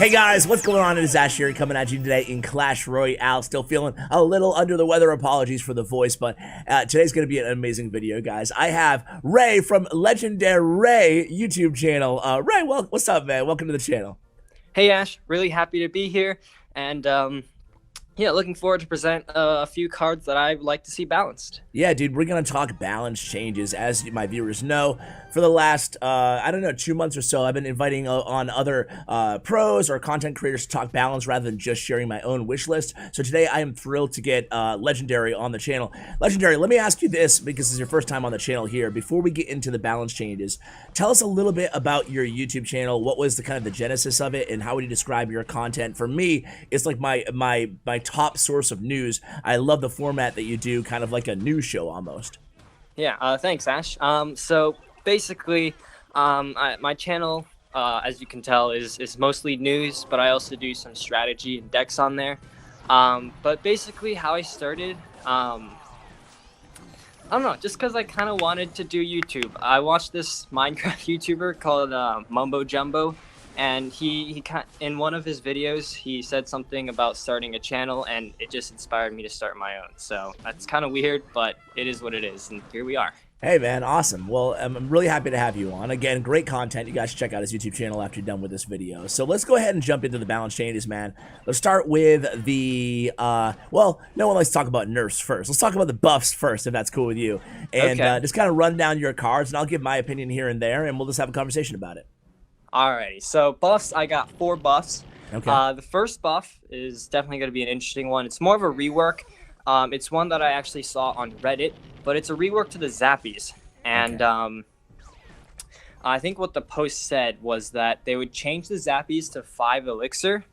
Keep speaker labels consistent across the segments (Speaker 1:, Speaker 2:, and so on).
Speaker 1: Hey guys, what's going on? It is Ash here coming at you today in Clash Royale. Still feeling a little under the weather. Apologies for the voice, but today's going to be an amazing video, guys. I have Ray from Legendaray YouTube channel. Ray, what's up, man? Welcome to the channel.
Speaker 2: Hey Ash, really happy to be here, and yeah, looking forward to present a few cards that I would like to see balanced.
Speaker 1: Yeah, dude, we're going to talk balance changes. As my viewers know, for the last, I don't know, 2 months or so, I've been inviting on other pros or content creators to talk balance rather than just sharing my own wish list. So today I am thrilled to get Legendaray on the channel. Legendaray, let me ask you this, because this is your first time on the channel here. Before we get into the balance changes, tell us a little bit about your YouTube channel. What was the kind of the genesis of it, and how would you describe your content? For me, it's like my top source of news. I love the format that you do, kind of like a news show almost.
Speaker 2: Yeah, thanks Ash. So basically, my channel, as you can tell, is mostly news, but I also do some strategy and decks on there. But basically how I started, I don't know, just because I kind of wanted to do YouTube. I watched this Minecraft YouTuber called Mumbo Jumbo, and he in one of his videos he said something about starting a channel, and it just inspired me to start my own. So that's kind of weird, but it is what it is, and here we are.
Speaker 1: Hey man, awesome. Well, I'm really happy to have you on. Again, great content. You guys should check out his YouTube channel after you're done with this video. So let's go ahead and jump into the balance changes, man. Let's start with the, well, no one likes to talk about nerfs first. Let's talk about the buffs first, if that's cool with you. And
Speaker 2: Okay.
Speaker 1: just kind of run down your cards, and I'll give my opinion here and there, and we'll just have a conversation about it.
Speaker 2: Alrighty, so buffs, I got 4 buffs.
Speaker 1: Okay.
Speaker 2: The first buff is definitely going to be an interesting one. It's more of a rework. It's one that I actually saw on Reddit, but it's a rework to the Zappies. And
Speaker 1: Okay.
Speaker 2: I think what the post said was that they would change the Zappies to 5 elixir,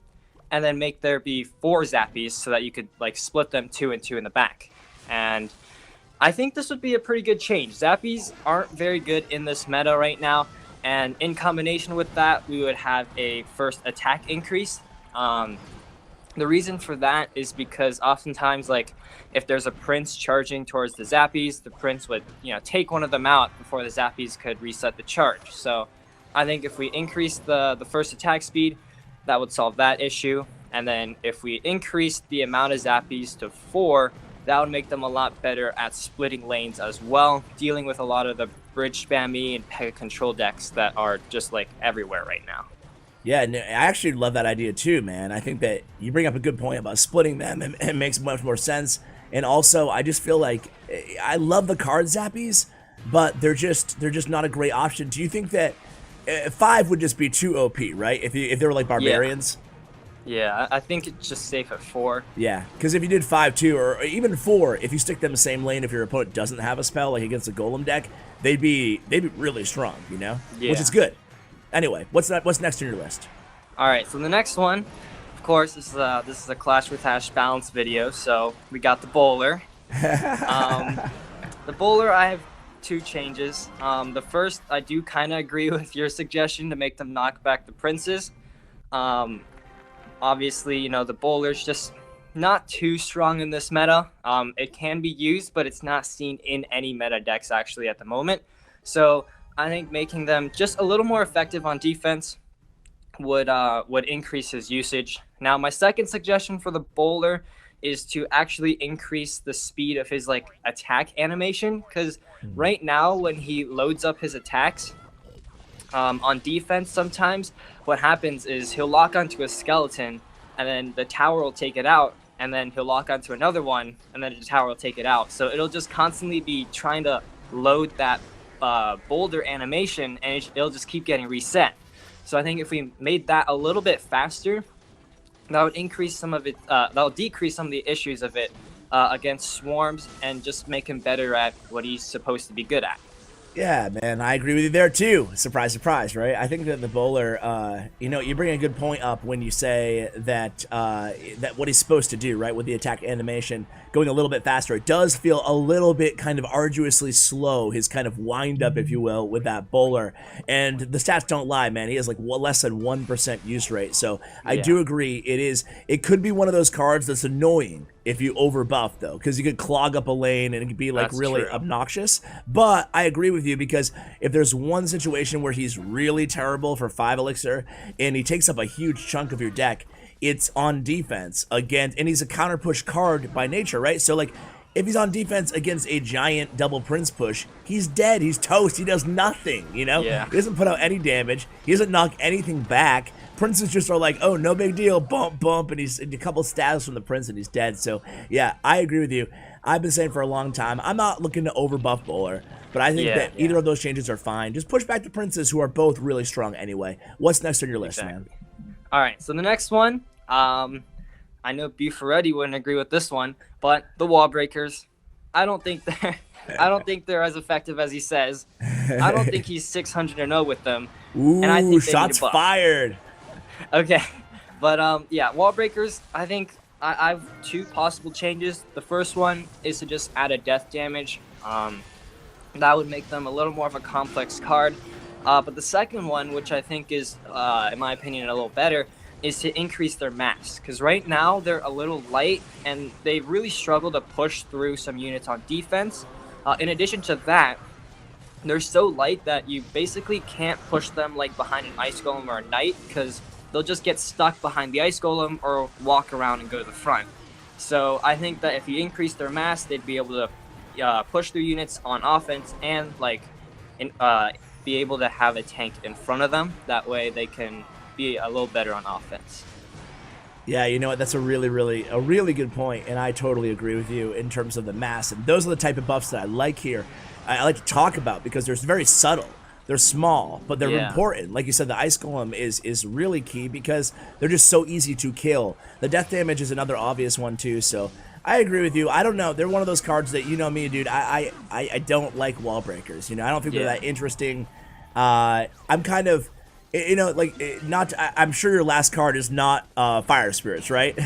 Speaker 2: and then make there be 4 Zappies so that you could like split them 2 and 2 in the back. And I think this would be a pretty good change. Zappies aren't very good in this meta right now, and in combination with that, we would have a first attack increase. The reason for that is because oftentimes, like, if there's a prince charging towards the Zappies, the prince would, take one of them out before the Zappies could reset the charge. So I think if we increase the first attack speed, that would solve that issue. And then if we increase the amount of Zappies to 4, that would make them a lot better at splitting lanes as well, dealing with a lot of the bridge spammy and Pega control decks that are just like everywhere right now.
Speaker 1: Yeah, I actually love that idea too, man. I think that you bring up a good point about splitting them, and it makes much more sense. And also, I just feel like I love the card Zappies, but they're just not a great option. Do you think that 5 would just be too OP, right? If they were like barbarians?
Speaker 2: Yeah, I think it's just safe at 4.
Speaker 1: Yeah, because if you did 5 too, or even 4, if you stick them in the same lane, if your opponent doesn't have a spell, like against a golem deck, they'd be really strong,
Speaker 2: Yeah.
Speaker 1: Which is good. Anyway, what's next on your list?
Speaker 2: All right, so the next one, of course, this is a Clash with Hash balance video. So we got the bowler. The bowler, I have 2 changes. The first, I do kind of agree with your suggestion to make them knock back the princes. Obviously, the bowler's just not too strong in this meta. It can be used, but it's not seen in any meta decks actually at the moment. So I think making them just a little more effective on defense would increase his usage. Now, my second suggestion for the bowler is to actually increase the speed of his attack animation, because right now when he loads up his attacks on defense, sometimes what happens is he'll lock onto a skeleton, and then the tower will take it out, and then he'll lock onto another one, and then the tower will take it out. So it'll just constantly be trying to load that boulder animation, and it'll just keep getting reset. So I think if we made that a little bit faster, that would increase some of it. That'll decrease some of the issues of it against swarms, and just make him better at what he's supposed to be good at.
Speaker 1: Yeah, man, I agree with you there too. Surprise, surprise, right? I think that the bowler, you bring a good point up when you say that that what he's supposed to do, right, with the attack animation going a little bit faster. It does feel a little bit kind of arduously slow, his kind of wind up, if you will, with that bowler. And the stats don't lie, man. He has like less than 1% use rate. So I do agree. It could be one of those cards that's annoying if you over buff though, because you could clog up a lane and it could be like
Speaker 2: That's
Speaker 1: really
Speaker 2: true.
Speaker 1: obnoxious. But I agree with you, because if there's one situation where he's really terrible for 5 elixir and he takes up a huge chunk of your deck, it's on defense against, and he's a counter push card by nature, right? So like, if he's on defense against a giant double Prince push, he's dead, he's toast, he does nothing, you know?
Speaker 2: Yeah.
Speaker 1: He doesn't put out any damage, he doesn't knock anything back. Princes just are like, oh, no big deal, bump, bump, and he's a couple stabs from the Prince and he's dead. So, yeah, I agree with you. I've been saying for a long time, I'm not looking to overbuff Bowler, but I think that either of those changes are fine. Just push back the Princes, who are both really strong anyway. What's next on your list, man?
Speaker 2: All right, so the next one, I know Bufferetti wouldn't agree with this one, but the wall breakers. I don't think they're as effective as he says. I don't think he's 600-0 with them.
Speaker 1: Ooh,
Speaker 2: and I think
Speaker 1: shots fired.
Speaker 2: Okay, but yeah, wall breakers. I think I have 2 possible changes. The first one is to just add a death damage. That would make them a little more of a complex card. But the second one, which I think is, in my opinion, a little better, is to increase their mass. Because right now they're a little light, and they really struggle to push through some units on defense. In addition to that, they're so light that you basically can't push them like behind an Ice Golem or a Knight, because they'll just get stuck behind the Ice Golem or walk around and go to the front. So I think that if you increase their mass, they'd be able to push through units on offense and be able to have a tank in front of them. That way they can be a little better on offense.
Speaker 1: Yeah, you know what? That's a really good point, and I totally agree with you in terms of the mass. And those are the type of buffs that I like here. I like to talk about because they're very subtle. They're small, but they're important. Like you said, the Ice Golem is really key because they're just so easy to kill. The death damage is another obvious one too, so I agree with you. I don't know. They're one of those cards that, you know me, dude, I don't like wall breakers. You know, I don't think they're that interesting. I'm kind of, you know, like, I'm sure your last card is not Fire Spirits, right?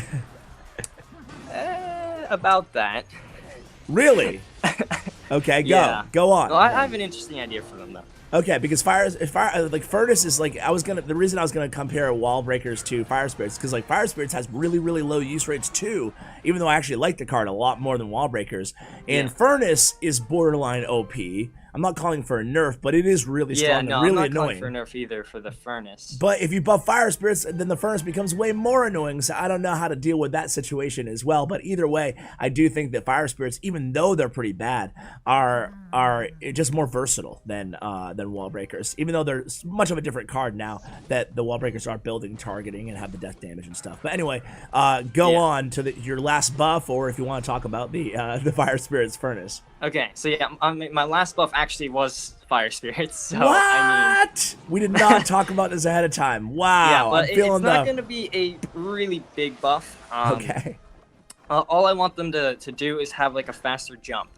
Speaker 2: About that.
Speaker 1: Really? Okay, go on.
Speaker 2: Well, I have an interesting idea for them, though.
Speaker 1: Okay, because like Furnace is like, the reason I was gonna compare Wall Breakers to Fire Spirits, because like Fire Spirits has really low use rates too, even though I actually like the card a lot more than Wall Breakers. And Furnace is borderline OP. I'm not calling for a nerf, but it is really strong and really
Speaker 2: I'm not
Speaker 1: annoying.
Speaker 2: calling for a nerf either for the Furnace.
Speaker 1: But if you buff Fire Spirits, then the Furnace becomes way more annoying, so I don't know how to deal with that situation as well. But either way, I do think that Fire Spirits, even though they're pretty bad, are just more versatile than Wall Breakers. Even though they're much of a different card now that the Wall Breakers are building, targeting, and have the death damage and stuff. But anyway, go on to your last buff, or if you want to talk about the Fire Spirits Furnace.
Speaker 2: Okay, so yeah, my last buff actually was Fire Spirits. So,
Speaker 1: what?
Speaker 2: I mean,
Speaker 1: we did not talk about this ahead of time. Wow.
Speaker 2: Yeah, but
Speaker 1: I'm feeling
Speaker 2: it's not going to be a really big buff.
Speaker 1: Okay.
Speaker 2: All I want them to do is have like a faster jump.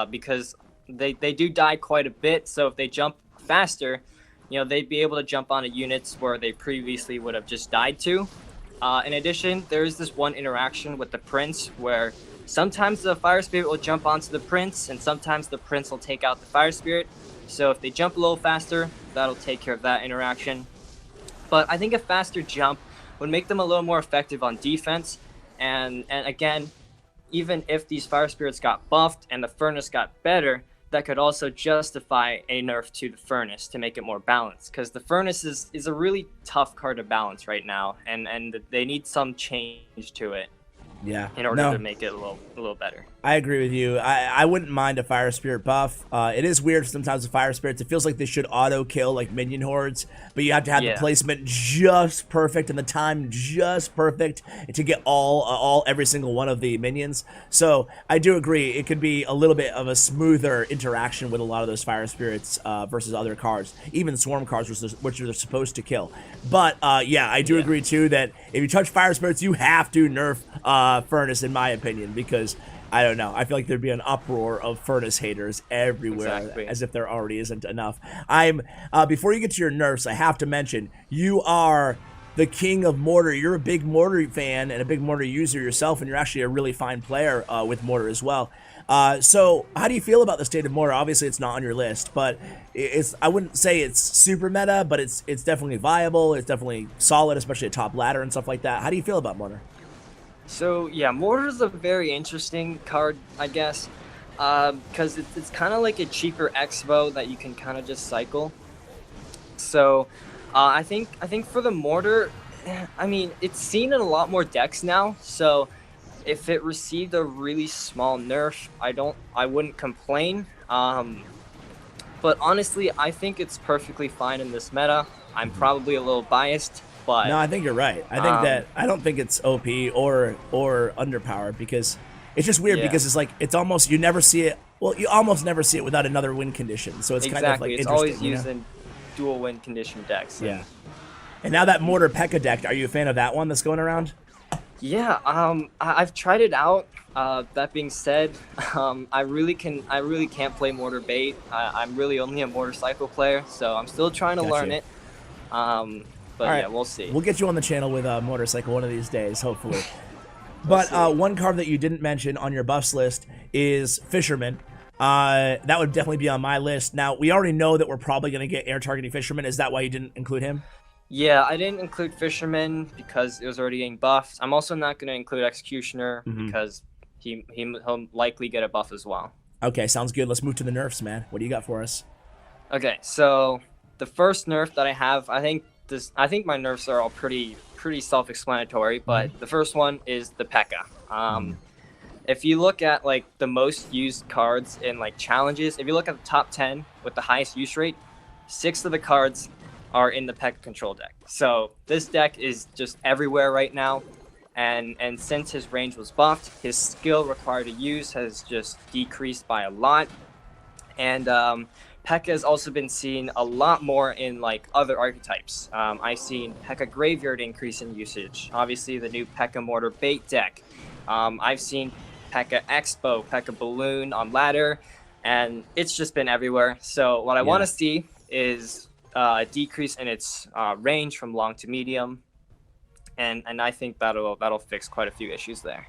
Speaker 2: Because they do die quite a bit. So if they jump faster, you know, they'd be able to jump onto units where they previously would have just died to. In addition, there is this one interaction with the Prince where sometimes the Fire Spirit will jump onto the Prince, and sometimes the Prince will take out the Fire Spirit. So if they jump a little faster, that'll take care of that interaction. But I think a faster jump would make them a little more effective on defense. And again, even if these Fire Spirits got buffed and the Furnace got better, that could also justify a nerf to the Furnace to make it more balanced. Because the Furnace is a really tough card to balance right now, and they need some change to it.
Speaker 1: Yeah.
Speaker 2: In order to make it a little better.
Speaker 1: I agree with you. I wouldn't mind a Fire Spirit buff. It is weird sometimes with Fire Spirits. It feels like they should auto kill like minion hordes, but you have to have the placement just perfect and the time just perfect to get every single one of the minions. So I do agree. It could be a little bit of a smoother interaction with a lot of those Fire Spirits versus other cards, even Swarm cards, which they're supposed to kill. But yeah, I do agree too that if you touch Fire Spirits, you have to nerf Furnace, in my opinion, because I don't know, I feel like there'd be an uproar of Furnace haters everywhere, as if there already isn't enough. Before you get to your nerfs, I have to mention, you are the king of Mortar. You're a big Mortar fan and a big Mortar user yourself, and you're actually a really fine player with Mortar as well. So how do you feel about the state of Mortar? Obviously it's not on your list, but I wouldn't say it's super meta, but it's definitely viable. It's definitely solid, especially at top ladder and stuff like that. How do you feel about Mortar?
Speaker 2: So yeah, Mortar is a very interesting card, I guess, because it's kind of like a cheaper Expo that you can kind of just cycle. So I think for the Mortar, I mean it's seen in a lot more decks now. So if it received a really small nerf, I wouldn't complain. But honestly, I think it's perfectly fine in this meta. I'm probably a little biased, but
Speaker 1: No, I think you're right. I think that I don't think it's OP or underpowered because it's just weird
Speaker 2: yeah.
Speaker 1: because it's like it's almost you never see it. Well, you almost never see it without another win condition. So it's kind of like
Speaker 2: Exactly. It's
Speaker 1: interesting.
Speaker 2: always used in dual win condition decks.
Speaker 1: Yeah. And now that Mortar P.E.K.K.A deck, are you a fan of that one that's going around?
Speaker 2: Yeah. I've tried it out. That being said, I really can't play Mortar Bait. I'm really only a Mortar Cycle player, so I'm still trying to learn it. But
Speaker 1: right.
Speaker 2: yeah, we'll see.
Speaker 1: We'll get you on the channel with a motorcycle one of these days, hopefully. But one card that you didn't mention on your buffs list is Fisherman. That would definitely be on my list. Now, we already know that we're probably going to get air targeting Fisherman. Is that why you didn't include him?
Speaker 2: Yeah, I didn't include Fisherman because it was already getting buffed. I'm also not going to include Executioner because he'll likely get a buff as well.
Speaker 1: Okay, sounds good. Let's move to the nerfs, man. What do you got for us?
Speaker 2: Okay, so the first nerf that I have, I think my nerfs are all pretty self-explanatory, but the first one is the P.E.K.K.A. If you look at like the most used cards in like challenges, if you look at the top 10 with the highest use rate, 6 of the cards are in the P.E.K.K.A control deck. So this deck is just everywhere right now, and since his range was buffed, his skill required to use has just decreased by a lot, and P.E.K.K.A has also been seen a lot more in like other archetypes. I've seen P.E.K.K.A Graveyard increase in usage. Obviously, the new P.E.K.K.A Mortar Bait deck. I've seen P.E.K.K.A Expo, P.E.K.K.A Balloon on ladder, and it's just been everywhere. So what I want to see is a decrease in its range from long to medium, and I think that'll fix quite a few issues there.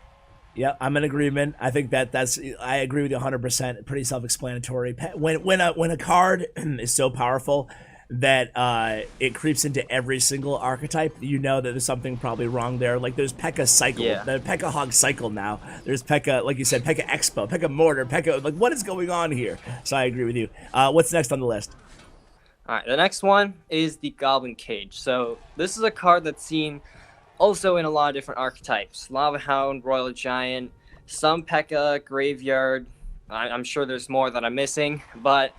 Speaker 1: Yeah, I'm in agreement. I think I agree with you 100%. Pretty self-explanatory. When a card is so powerful that it creeps into every single archetype, you know that there's something probably wrong there. Like there's P.E.K.K.A Cycle, the P.E.K.K.A Hog Cycle now. There's P.E.K.K.A, like you said, P.E.K.K.A Expo, P.E.K.K.A Mortar, P.E.K.K.A, like what is going on here? So I agree with you. What's next on the list?
Speaker 2: All right, the next one is the Goblin Cage. So this is a card that's seen also in a lot of different archetypes. Lava Hound, Royal Giant, some P.E.K.K.A, Graveyard. I'm sure there's more that I'm missing, but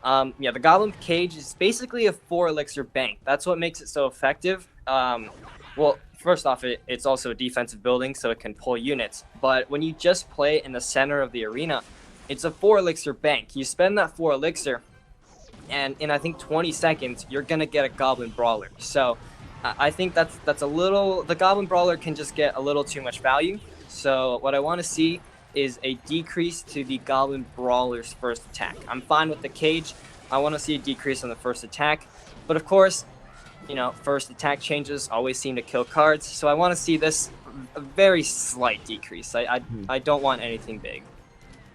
Speaker 2: yeah, the Goblin Cage is basically a 4 elixir bank. That's what makes it so effective. Well, first off, it's also a defensive building, so it can pull units. But when you just play it in the center of the arena, it's a 4 elixir bank. You spend that 4 elixir, and in I think 20 seconds, you're gonna get a Goblin Brawler. So I think that's a little. The Goblin Brawler can just get a little too much value. So what I want to see is a decrease to the Goblin Brawler's first attack. I'm fine with the cage. I want to see a decrease on the first attack, but of course, you know, first attack changes always seem to kill cards. So I want to see this a very slight decrease. I don't want anything big.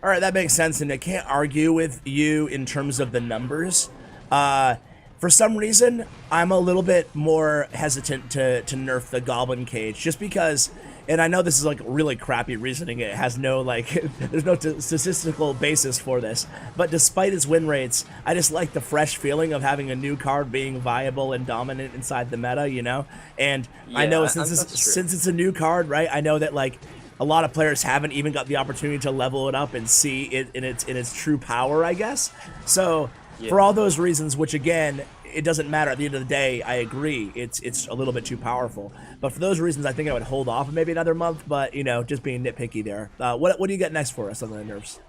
Speaker 1: All right, that makes sense, and I can't argue with you in terms of the numbers. For some reason, I'm a little bit more hesitant to nerf the Goblin Cage, just because, and I know this is like really crappy reasoning, it has no like, there's no statistical basis for this, but despite its win rates, I just like the fresh feeling of having a new card being viable and dominant inside the meta, you know? And yeah, I know since it's a new card, right, I know that like, a lot of players haven't even got the opportunity to level it up and see it in its true power, I guess. So for all those reasons, which again, it doesn't matter at the end of the day, I agree, it's a little bit too powerful. But for those reasons, I think I would hold off maybe another month, but you know, just being nitpicky there. What do you got next for us on the nerfs?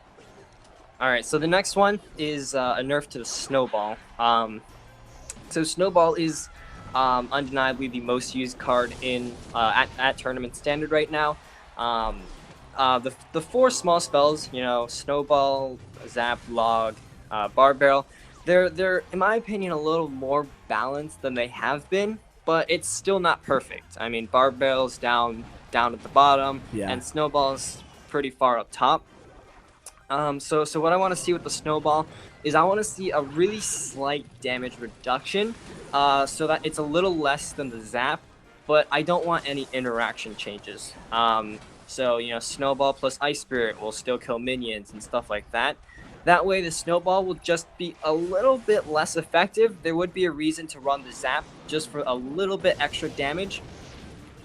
Speaker 2: All right, so the next one is a nerf to the Snowball. So Snowball is undeniably the most used card in at tournament standard right now. The 4 small spells, you know, Snowball, Zap, Log, Bar Barrel, they're in my opinion a little more balanced than they have been, but it's still not perfect. I mean, Bar Barrel's down at the bottom, and Snowball's pretty far up top. So what I want to see with the Snowball is I want to see a really slight damage reduction, so that it's a little less than the Zap. but I don't want any interaction changes. So, you know, Snowball plus Ice Spirit will still kill minions and stuff like that. That way, the Snowball will just be a little bit less effective. There would be a reason to run the Zap just for a little bit extra damage.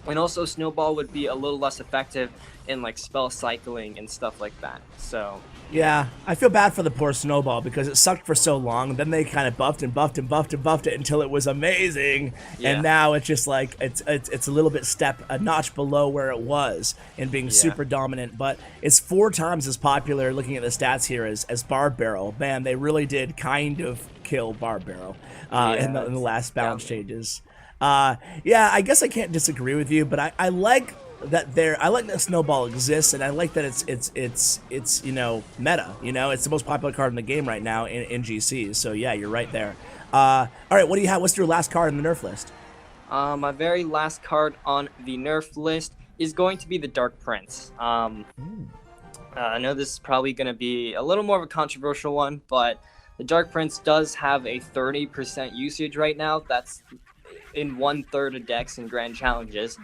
Speaker 2: And also, Snowball would be a little less effective in, like, spell cycling and stuff like that. So...
Speaker 1: yeah, I feel bad for the poor Snowball because it sucked for so long. Then they kind of buffed it until it was amazing, and now it's just like it's a little bit a notch below where it was in being super dominant. But it's 4 times as popular. Looking at the stats here as Barb Barrel, man, they really did kind of kill Barb Barrel in the last balance changes. Yeah, I guess I can't disagree with you, but I like that I like that Snowball exists, and I like that it's you know, meta. You know, it's the most popular card in the game right now in GC. So yeah, you're right there. All right, what do you have? What's your last card in the nerf list?
Speaker 2: My very last card on the nerf list is going to be the Dark Prince. I know this is probably going to be a little more of a controversial one, but the Dark Prince does have a 30% usage right now. That's in 1/3 of decks and grand challenges.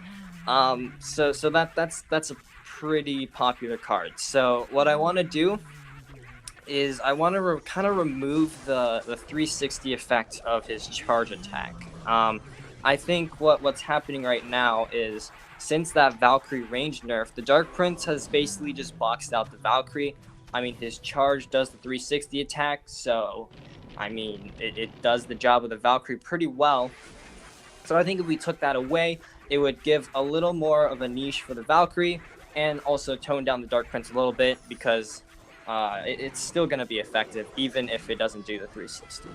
Speaker 2: So that's a pretty popular card. So what I want to do is I want to kind of remove the 360 effect of his charge attack. I think what's happening right now is, since that Valkyrie range nerf, the Dark Prince has basically just boxed out the Valkyrie. I mean, his charge does the 360 attack, so I mean it does the job of the Valkyrie pretty well. So I think if we took that away, it would give a little more of a niche for the Valkyrie, and also tone down the Dark Prince a little bit, because it's still going to be effective, even if it doesn't do the 360.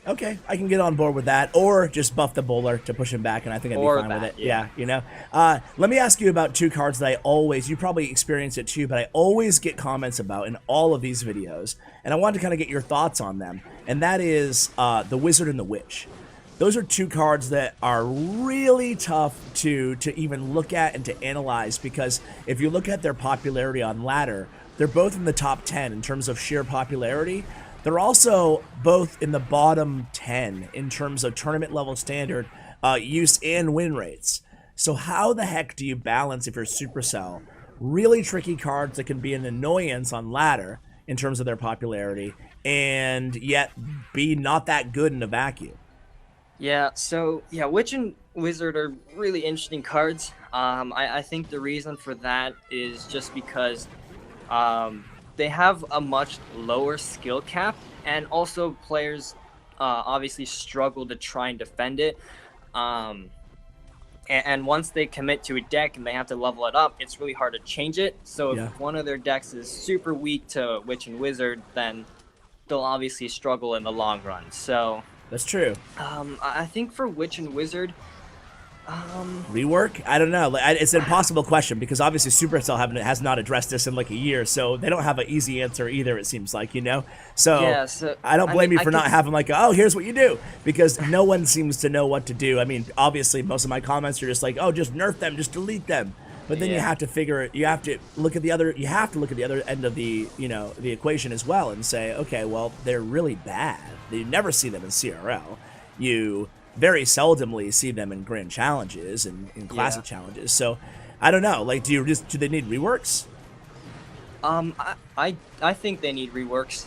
Speaker 1: Okay, I can get on board with that, or just buff the bowler to push him back, and I think I'd be fine with it. Yeah, you know. Let me ask you about 2 cards that I always, you probably experience it too, but I always get comments about in all of these videos, and I wanted to kind of get your thoughts on them, and that is the Wizard and the Witch. Those are 2 cards that are really tough to even look at and to analyze, because if you look at their popularity on ladder, they're both in the top 10 in terms of sheer popularity. They're also both in the bottom 10 in terms of tournament level standard use and win rates. So how the heck do you balance, if you're Supercell, really tricky cards that can be an annoyance on ladder in terms of their popularity, and yet be not that good in a vacuum?
Speaker 2: Yeah, so yeah, Witch and Wizard are really interesting cards. I think the reason for that is just because they have a much lower skill cap, and also players obviously struggle to try and defend it. And once they commit to a deck and they have to level it up, it's really hard to change it. So if one of their decks is super weak to Witch and Wizard, then they'll obviously struggle in the long run. So
Speaker 1: that's true.
Speaker 2: I think for Witch and Wizard,
Speaker 1: rework? I don't know. It's an impossible question, because obviously Supercell has not addressed this in like a year, so they don't have an easy answer either, it seems like, you know? So,
Speaker 2: yeah, so
Speaker 1: I don't blame you for not having like, oh, here's what you do, because no one seems to know what to do. I mean, obviously most of my comments are just like, oh, just nerf them, just delete them. But then you have to look at the other end of the, you know, the equation as well, and say, okay, well, they're really bad. You never see them in CRL. You very seldomly see them in grand challenges and in classic challenges. So I don't know, like, do they need reworks?
Speaker 2: I think they need reworks.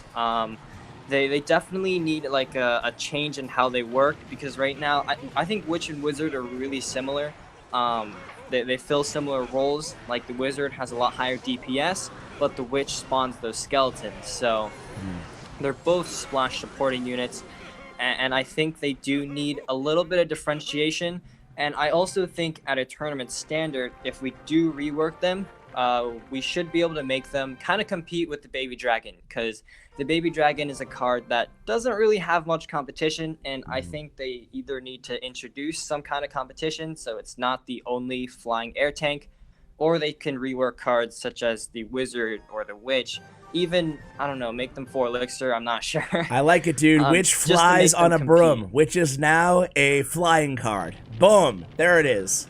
Speaker 2: They definitely need like a change in how they work, because right now I think Witch and Wizard are really similar. They fill similar roles. Like the Wizard has a lot higher DPS, but the Witch spawns those skeletons. So they're both splash supporting units, and I think they do need a little bit of differentiation. And I also think at a tournament standard, if we do rework them, we should be able to make them kind of compete with the Baby Dragon, because the Baby Dragon is a card that doesn't really have much competition, and I think they either need to introduce some kind of competition so it's not the only flying air tank, or they can rework cards such as the Wizard or the Witch. Even, I don't know, make them 4 elixir, I'm not sure.
Speaker 1: I like it, dude. Witch flies on a broom, which is now a flying card. Boom, there it is.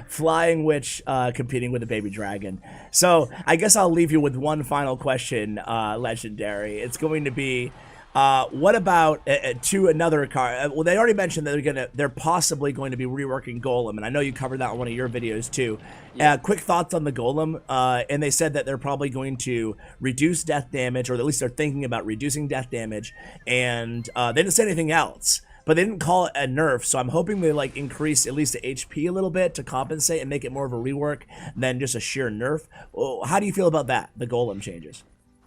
Speaker 1: Flying Witch competing with a Baby Dragon. So I guess I'll leave you with one final question, Legendary. It's going to be, What about to another card? Well, they already mentioned that they're possibly going to be reworking Golem, and I know you covered that in one of your videos too. Yeah. Quick thoughts on the Golem, and they said that they're probably going to reduce death damage, or at least they're thinking about reducing death damage, and they didn't say anything else. But they didn't call it a nerf, so I'm hoping they like increase at least the HP a little bit to compensate and make it more of a rework than just a sheer nerf. Well, how do you feel about that, the Golem changes?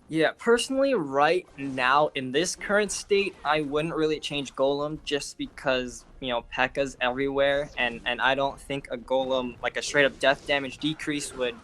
Speaker 2: Yeah, personally, right now, in this current state, I wouldn't really change Golem just because, you know, P.E.K.K.A.'s everywhere, and I don't think a Golem, like a straight-up death damage decrease would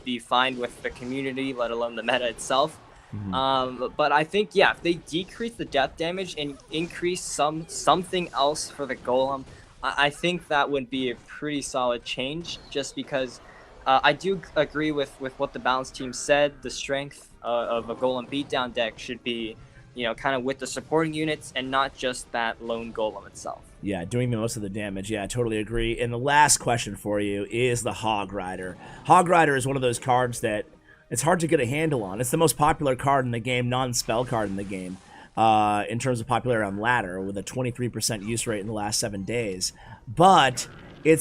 Speaker 2: be fine with the community, let alone the meta itself. But I think, yeah, if they decrease the death damage and increase something else for the Golem, I think that would be a pretty solid change, just because I do agree with what the Balance team said. The strength of a Golem beatdown deck should be, you know, kind of with the supporting units and not just that lone Golem itself.
Speaker 1: Yeah, doing the most of the damage. Yeah, I totally agree. And the last question for you is the Hog Rider. Hog Rider is one of those cards that it's hard to get a handle on. It's the most popular card in the game, non-spell card in the game, in terms of popularity on ladder, with a 23% use rate in the last 7 days. But it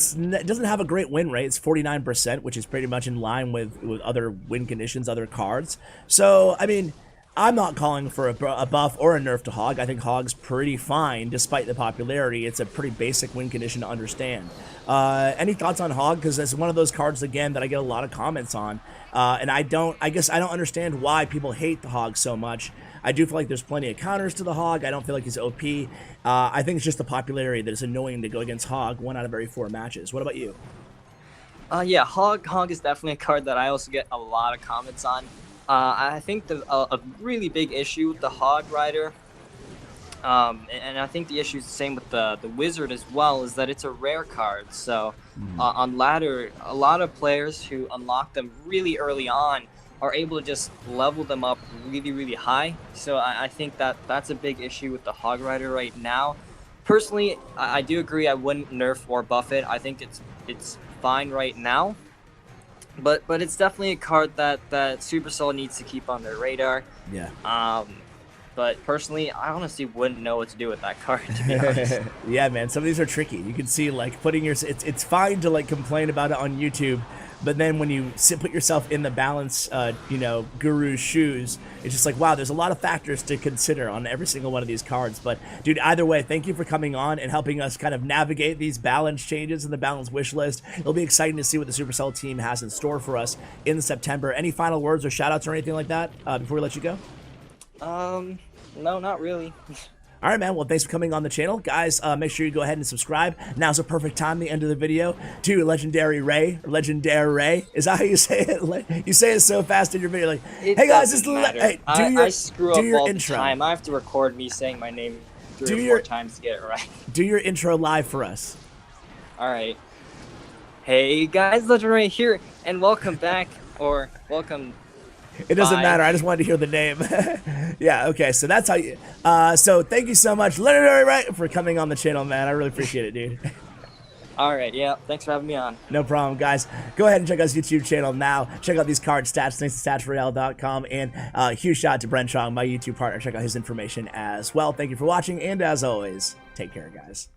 Speaker 1: doesn't have a great win rate. It's 49%, which is pretty much in line with other win conditions, other cards. So, I mean, I'm not calling for a buff or a nerf to Hog. I think Hog's pretty fine, despite the popularity. It's a pretty basic win condition to understand. Any thoughts on Hog? Because it's one of those cards, again, that I get a lot of comments on. And I guess I don't understand why people hate the Hog so much. I do feel like there's plenty of counters to the Hog. I don't feel like he's OP. I think it's just the popularity that is annoying to go against Hog 1 out of every 4 matches. What about you?
Speaker 2: Yeah, Hog is definitely a card that I also get a lot of comments on. I think a really big issue with the Hog Rider, and I think the issue is the same with the Wizard as well, is that it's a rare card. So on ladder, a lot of players who unlock them really early on are able to just level them up really, really high. So I think that's a big issue with the Hog Rider right now. Personally, I do agree I wouldn't nerf or buff it. I think it's fine right now. But it's definitely a card that Supercell needs to keep on their radar.
Speaker 1: Yeah.
Speaker 2: But personally, I honestly wouldn't know what to do with that card, to be honest.
Speaker 1: Yeah, man, some of these are tricky. You can see, like, putting your... It's fine to, like, complain about it on YouTube, but then when you put yourself in the balance, you know, guru's shoes, it's just like, wow, there's a lot of factors to consider on every single one of these cards. But, dude, either way, thank you for coming on and helping us kind of navigate these balance changes in the balance wish list. It'll be exciting to see what the Supercell team has in store for us in September. Any final words or shout-outs or anything like that before we let you go?
Speaker 2: No, not really.
Speaker 1: All right, man. Well, thanks for coming on the channel. Guys, make sure you go ahead and subscribe. Now's a perfect time, the end of the video, to Legendary Ray. Legendary. Is that how you say it? You say it so fast in your video. Like, hey, guys, just
Speaker 2: I screw up all
Speaker 1: intro.
Speaker 2: the time. I have to record me saying my name 3 or 4 times to get it right.
Speaker 1: Do your intro live for us.
Speaker 2: All right. Hey, guys, Legendary here, and welcome back, or welcome...
Speaker 1: It doesn't matter. I just wanted to hear the name. Yeah, okay. So that's how you... so thank you so much, Legendary Ray, for coming on the channel, man. I really appreciate it, dude.
Speaker 2: All right, yeah. Thanks for having me on.
Speaker 1: No problem, guys. Go ahead and check out his YouTube channel now. Check out these card stats, thanks to statsroyale.com. And huge shout out to Bren Chong, my YouTube partner. Check out his information as well. Thank you for watching, and as always, take care, guys.